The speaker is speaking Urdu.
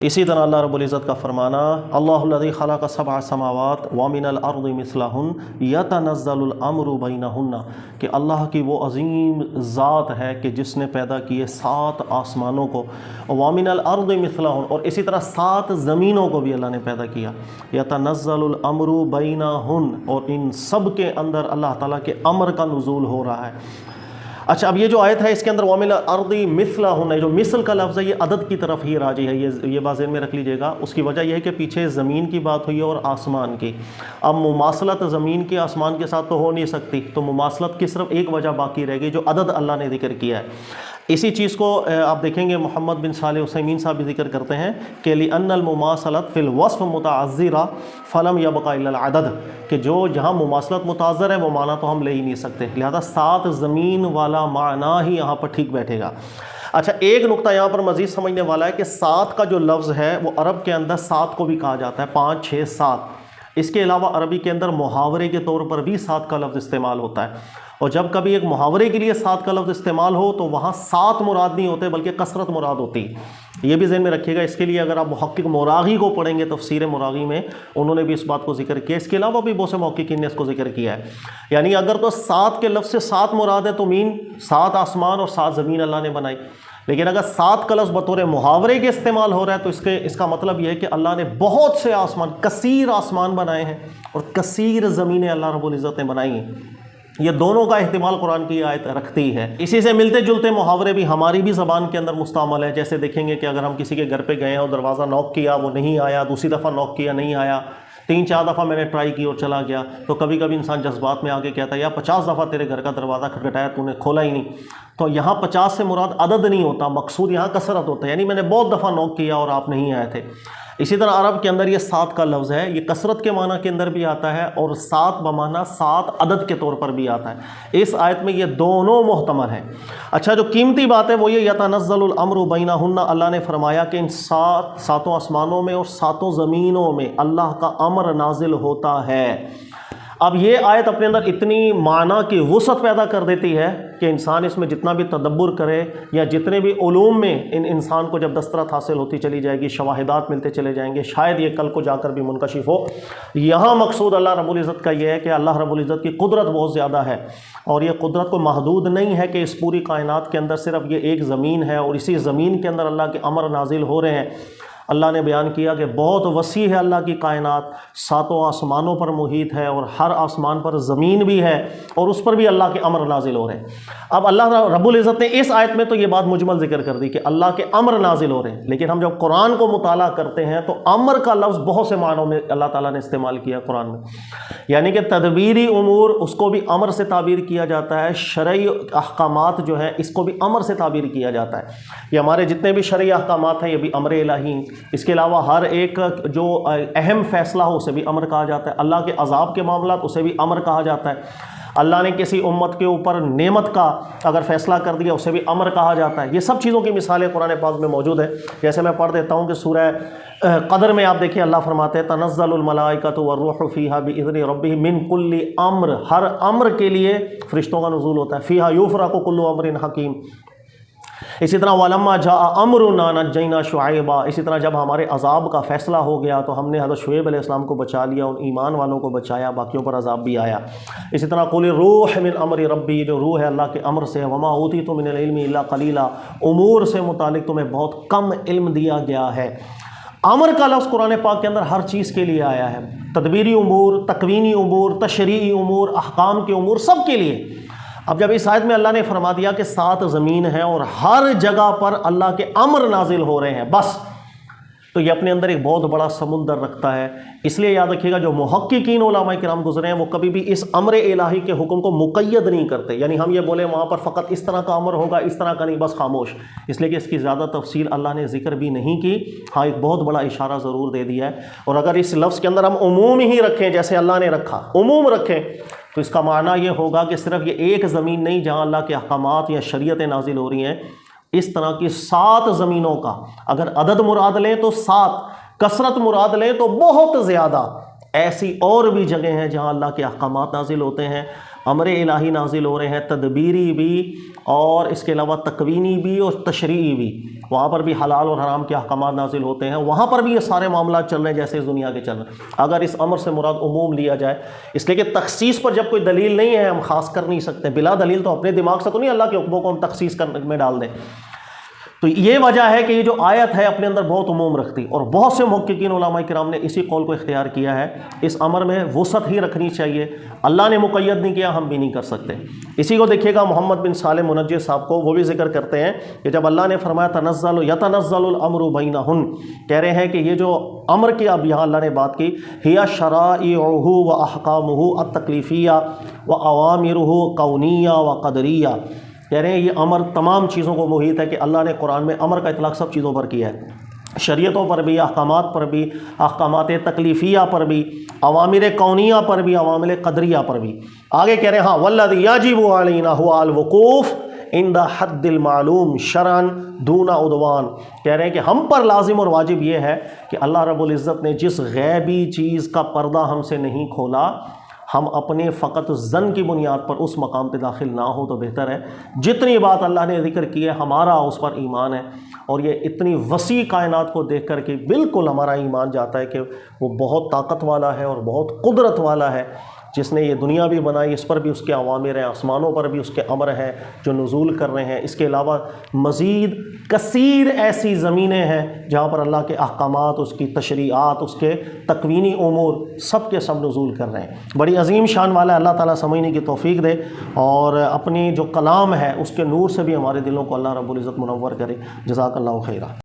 اسی طرح اللہ رب العزت کا فرمانا اللہ الذی خلق سبع سماوات ومن الارض مثلہن یتنزل الامر بینہن، کہ اللہ کی وہ عظیم ذات ہے کہ جس نے پیدا کیے 7 آسمانوں کو، ومن الارض مثلہن، اور اسی طرح 7 زمینوں کو بھی اللہ نے پیدا کیا، یتنزل الامر بینہن، اور ان سب کے اندر اللہ تعالیٰ کے امر کا نزول ہو رہا ہے۔ اچھا، اب یہ جو آیت ہے اس کے اندر وَمِنَ الْأَرْضِ مِثْلَهُنَّ، جو مثل کا لفظ ہے یہ عدد کی طرف ہی راجی ہے، یہ بات ذہن میں رکھ لیجئے گا۔ اس کی وجہ یہ ہے کہ پیچھے زمین کی بات ہوئی ہے اور آسمان کی، اب مماثلت زمین کے آسمان کے ساتھ تو ہو نہیں سکتی، تو مماثلت کی صرف ایک وجہ باقی رہ گئی جو عدد اللہ نے ذکر کیا ہے۔ اسی چیز کو آپ دیکھیں گے محمد بن صالح عثیمین صاحب بھی ذکر کرتے ہیں کہ لِأَنَّ الْمُمَاثَلَةَ فِي الْوَصْفِ مُتَعَذِّرَةٌ فَلَمْ يَبْقَ إِلَّا الْعَدَدُ، کہ جو جہاں مماثلت متعذر ہے وہ معنی تو ہم لے ہی نہیں سکتے، لہذا 7 زمین والا معنی ہی یہاں پر ٹھیک بیٹھے گا۔ اچھا، ایک نقطہ یہاں پر مزید سمجھنے والا ہے کہ 7 کا جو لفظ ہے وہ عرب کے اندر 7 کو بھی کہا جاتا ہے، 5 6 7۔ اس کے علاوہ عربی کے اندر محاورے کے طور پر بھی 7 کا لفظ استعمال ہوتا ہے، اور جب کبھی ایک محاورے کے لیے 7 کا لفظ استعمال ہو تو وہاں 7 مراد نہیں ہوتے بلکہ کثرت مراد ہوتی ہے، یہ بھی ذہن میں رکھیے گا۔ اس کے لیے اگر آپ محقق مراغی کو پڑھیں گے تفسیر مراغی میں، انہوں نے بھی اس بات کو ذکر کیا، اس کے علاوہ بھی بہت سے محققین نے اس کو ذکر کیا ہے، یعنی اگر تو 7 کے لفظ سے 7 مراد ہے تو 7 آسمان اور 7 زمین اللہ نے بنائی، لیکن اگر 7 کا لفظ بطور محاورے کے استعمال ہو رہا ہے تو اس کا مطلب یہ ہے کہ اللہ نے بہت سے آسمان، کثیر آسمان بنائے ہیں اور کثیر زمینیں اللہ رب العزت نے بنائی ہیں۔ یہ دونوں کا احتمال قرآن کی آیت رکھتی ہے۔ اسی سے ملتے جلتے محاورے بھی ہماری بھی زبان کے اندر مستعمل ہے، جیسے دیکھیں گے کہ اگر ہم کسی کے گھر پہ گئے ہیں اور دروازہ نوک کیا وہ نہیں آیا، دوسری دفعہ نوک کیا نہیں آیا، 3 4 دفعہ میں نے ٹرائی کی اور چلا گیا، تو کبھی کبھی انسان جذبات میں آگے کہتا ہے یا 50 دفعہ تیرے گھر کا دروازہ کھٹکھٹایا تو نے کھولا ہی نہیں، تو یہاں 50 سے مراد عدد نہیں ہوتا، مقصود یہاں کثرت ہوتا ہے، یعنی میں نے بہت دفعہ نوک کیا اور آپ نہیں آئے تھے۔ اسی طرح عرب کے اندر یہ 7 کا لفظ ہے، یہ کثرت کے معنی کے اندر بھی آتا ہے اور 7 بمعنی 7 عدد کے طور پر بھی آتا ہے۔ اس آیت میں یہ دونوں محتمل ہیں۔ اچھا، جو قیمتی بات ہے وہ یہ یتنزل الامر بینہن، اللہ نے فرمایا کہ ان 7 آسمانوں میں اور 7 زمینوں میں اللہ کا امر نازل ہوتا ہے۔ اب یہ آیت اپنے اندر اتنی معنی کی وسعت پیدا کر دیتی ہے کہ انسان اس میں جتنا بھی تدبر کرے یا جتنے بھی علوم میں انسان کو جب دسترت حاصل ہوتی چلی جائے گی، شواہدات ملتے چلے جائیں گے، شاید یہ کل کو جا کر بھی منکشف ہو۔ یہاں مقصود اللہ رب العزت کا یہ ہے کہ اللہ رب العزت کی قدرت بہت زیادہ ہے، اور یہ قدرت کو محدود نہیں ہے کہ اس پوری کائنات کے اندر صرف یہ ایک زمین ہے اور اسی زمین کے اندر اللہ کے امر نازل ہو رہے ہیں۔ اللہ نے بیان کیا کہ بہت وسیع ہے اللہ کی کائنات، 7 آسمانوں پر محیط ہے اور ہر آسمان پر زمین بھی ہے اور اس پر بھی اللہ کے امر نازل ہو رہے ہیں۔ اب اللہ رب العزت نے اس آیت میں تو یہ بات مجمل ذکر کر دی کہ اللہ کے امر نازل ہو رہے ہیں، لیکن ہم جب قرآن کو مطالعہ کرتے ہیں تو امر کا لفظ بہت سے معنوں میں اللہ تعالیٰ نے استعمال کیا قرآن میں، یعنی کہ تدبیری امور اس کو بھی امر سے تعبیر کیا جاتا ہے، شرعی احکامات جو ہیں اس کو بھی امر سے تعبیر کیا جاتا ہے۔ یہ ہمارے جتنے بھی شرعی احکامات ہیں یہ بھی امر الہی ہیں، اس کے علاوہ ہر ایک جو اہم فیصلہ ہو اسے بھی امر کہا جاتا ہے، اللہ کے عذاب کے معاملات اسے بھی امر کہا جاتا ہے، اللہ نے کسی امت کے اوپر نعمت کا اگر فیصلہ کر دیا اسے بھی امر کہا جاتا ہے۔ یہ سب چیزوں کی مثالیں قرآن پاک میں موجود ہیں، جیسے میں پڑھ دیتا ہوں کہ سورہ قدر میں آپ دیکھیں اللہ فرماتے ہیں تنزل الملائکۃ والروح فیہا باذن ربہم من کل امر، ہر امر کے لیے فرشتوں کا نزول ہوتا ہے، فیہا یفرق کل امر حکیم۔ اسی طرح وَلَمَّا جَاءَ أَمْرُنَا نَجَّيْنَا شُعَيْبًا، اسی طرح جب ہمارے عذاب کا فیصلہ ہو گیا تو ہم نے حضرت شعیب علیہ السلام کو بچا لیا، ان ایمان والوں کو بچایا، باقیوں پر عذاب بھی آیا۔ اسی طرح قُلِ الرُّوحُ مِنْ أَمْرِ رَبِّي، جو روح ہے اللہ کے امر سے، وَمَا أُوتِيتُم مِنَ الْعِلْمِ إِلَّا قَلِيلًا، امور سے متعلق تمہیں بہت کم علم دیا گیا ہے۔ امر کا لفظ قرآن پاک کے اندر ہر چیز کے لیے آیا ہے، تدبیری امور، تکوینی امور، تشریعی امور، احکام کے امور، سب کے لیے۔ اب جب اس آیت میں اللہ نے فرما دیا کہ 7 زمین ہیں اور ہر جگہ پر اللہ کے امر نازل ہو رہے ہیں بس، تو یہ اپنے اندر ایک بہت بڑا سمندر رکھتا ہے۔ اس لیے یاد رکھیے گا جو محققین علماء کرام گزرے ہیں وہ کبھی بھی اس امر الہی کے حکم کو مقید نہیں کرتے، یعنی ہم یہ بولیں وہاں پر فقط اس طرح کا امر ہوگا اس طرح کا نہیں، بس خاموش، اس لیے کہ اس کی زیادہ تفصیل اللہ نے ذکر بھی نہیں کی، ہاں ایک بہت بڑا اشارہ ضرور دے دیا ہے۔ اور اگر اس لفظ کے اندر ہم عموم ہی رکھیں جیسے اللہ نے رکھا، عموم رکھیں، تو اس کا معنی یہ ہوگا کہ صرف یہ ایک زمین نہیں جہاں اللہ کے احکامات یا شریعتیں نازل ہو رہی ہیں، اس طرح کی 7 زمینوں کا اگر عدد مراد لیں تو 7، کثرت مراد لیں تو بہت زیادہ، ایسی اور بھی جگہیں ہیں جہاں اللہ کے احکامات نازل ہوتے ہیں، امر الہی نازل ہو رہے ہیں، تدبیری بھی اور اس کے علاوہ تکوینی بھی اور تشریعی بھی۔ وہاں پر بھی حلال اور حرام کے احکامات نازل ہوتے ہیں، وہاں پر بھی یہ سارے معاملات چل رہے ہیں جیسے اس دنیا کے چل رہے ہیں۔ اگر اس امر سے مراد عموم لیا جائے، اس لیے کہ تخصیص پر جب کوئی دلیل نہیں ہے ہم خاص کر نہیں سکتے، بلا دلیل تو اپنے دماغ سے تو نہیں اللہ کے حکموں کو ہم تخصیص میں ڈال دیں۔ تو یہ وجہ ہے کہ یہ جو آیت ہے اپنے اندر بہت عموم رکھتی، اور بہت سے محققین علماء کرام نے اسی قول کو اختیار کیا ہے، اس امر میں وسعت ہی رکھنی چاہیے، اللہ نے مقید نہیں کیا، ہم بھی نہیں کر سکتے۔ اسی کو دیکھیے گا محمد بن صالح منجی صاحب کو، وہ بھی ذکر کرتے ہیں کہ جب اللہ نے فرمایا یتنزل الامر بینہن، کہہ رہے ہیں کہ یہ جو امر کی اب یہاں اللہ نے بات کی، ہی شرائعہ و احکامہ التکلیفیہ و اوامرہ کونیہ و قدریہ، کہہ رہے ہیں یہ امر تمام چیزوں کو محیط ہے کہ اللہ نے قرآن میں امر کا اطلاق سب چیزوں پر کیا ہے، شریعتوں پر بھی، احکامات پر بھی، احکامات تکلیفیہ پر بھی، اوامر کونیہ پر بھی، اوامر قدریہ پر بھی۔ آگے کہہ رہے ہیں ہاں والذی یجب علینا هو الوقوف عند حد المعلوم شرعا دون عدوان، کہہ رہے ہیں کہ ہم پر لازم اور واجب یہ ہے کہ اللہ رب العزت نے جس غیبی چیز کا پردہ ہم سے نہیں کھولا، ہم اپنے فقط ظن کی بنیاد پر اس مقام پہ داخل نہ ہو تو بہتر ہے۔ جتنی بات اللہ نے ذکر کی ہے ہمارا اس پر ایمان ہے، اور یہ اتنی وسیع کائنات کو دیکھ کر کے بالکل ہمارا ایمان جاتا ہے کہ وہ بہت طاقت والا ہے اور بہت قدرت والا ہے، جس نے یہ دنیا بھی بنائی، اس پر بھی اس کے اوامر ہیں، آسمانوں پر بھی اس کے امر ہیں جو نزول کر رہے ہیں۔ اس کے علاوہ مزید کثیر ایسی زمینیں ہیں جہاں پر اللہ کے احکامات، اس کی تشریعات، اس کے تکوینی امور سب کے سب نزول کر رہے ہیں۔ بڑی عظیم شان والا ہے، اللہ تعالیٰ سمجھنے کی توفیق دے، اور اپنی جو کلام ہے اس کے نور سے بھی ہمارے دلوں کو اللہ رب العزت منور کرے۔ جزاک اللہ خیرہ۔